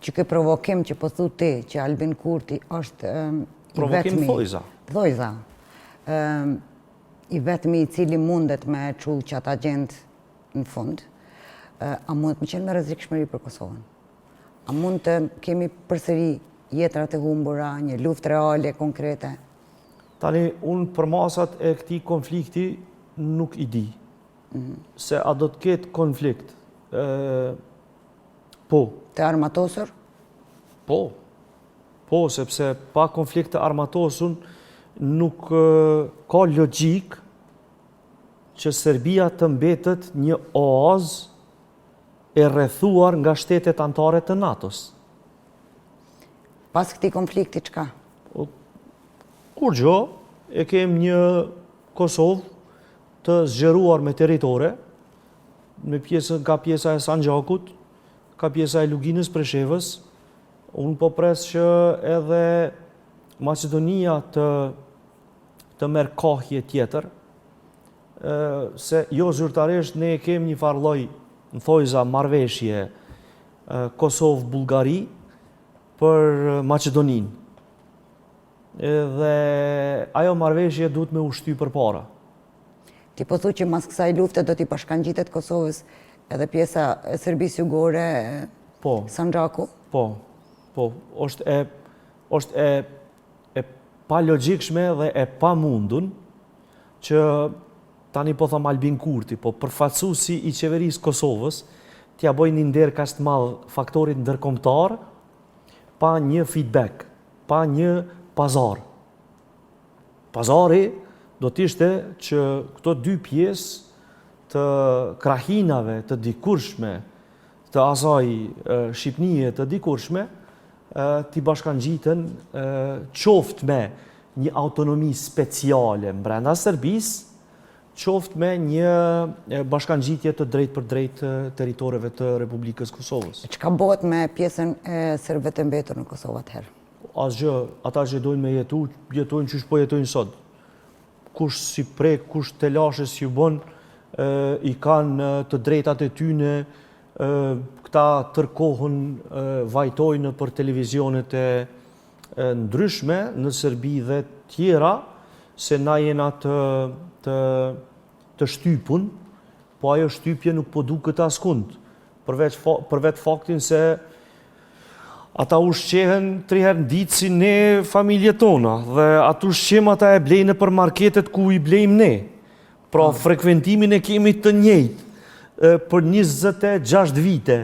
që ke provokim që po thu ti, që Albin Kurti është i vetmi... Provokim thojza. Thojza. I vetmi i cili mundet me qull që ata gjendë në fund, a mund të më qenë me rrezikshmëri për Kosovën? A mund të kemi përsëri jetrat e humbura, një luftë reale, konkrete? Tani, unë për masat e këtij konflikti nuk i di. Se a do të ketë konflikt? Po. Të armatosur? Po. Po, sepse pa konflikt të armatosun nuk ka logjik që Serbia të mbetet një oazë e rrethuar nga shtetet anëtare të NATO-s. Pas këtij konflikti çka? Kur gjo, e kem një Kosovë të zgjeruar me territore, nga pjesa e Sanxhakut, ka pjesa e Luginës, Preshevës. Unë po pres që edhe Macedonia të merr kohje tjetër, se jo zyrtarisht ne kem një farlloj në thojza marrëveshje Kosovë-Bullgari për Maqedoninë. Dhe ajo marrëveshje duhet me ushty përpara. Ti po thu që mas kësaj lufte do t'i bashkangjitet Kosovës edhe pjesa e Serbisë Jugore, Sanxhaku? Po. Është e pa logjikshme dhe e pa mundun që tani po thom Albin Kurti, po përfaqësuesi i qeverisë Kosovës t'ja bojë një nder kaq të madh faktorit ndërkombëtar pa një feedback, pa një pazar. Pazari do t'ishte që këto dy pjesë të krahinave të dikurshme, të asaj Shqipnie të dikurshme, t'i bashkangjiten qoftë me një autonomi speciale brenda Serbisë, qoftë me një bashkangjitje të drejt për drejt territoreve të Republikës Kosovës. Çka bëhet me pjesën e serbëve të mbetur në Kosovë atëherë? Asgjë, ata që dojnë me jetojnë që po jetojnë sot. Kush si prek, kush të lashes ju bën, i kanë të drejtat e tyne, këta tërkohën vajtojnë për televizionet e ndryshme në Serbi dhe tjera, se na jena të shtypun, po ajo shtypje nuk po duket askund, për vetë faktin se ata ushqehen 3 herë në ditë si ne familjet tona, dhe atë ushqim ata e blejnë për marketet ku i blejmë ne. Pra frekventimin e kemi të njëjtë për 26 vite,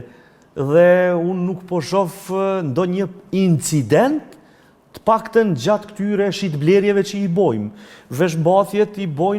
dhe unë nuk po shoh ndonjë incident të paktën gjatë këtyre shitblerjeve që i bojmë. Veshmbathjet i bojnë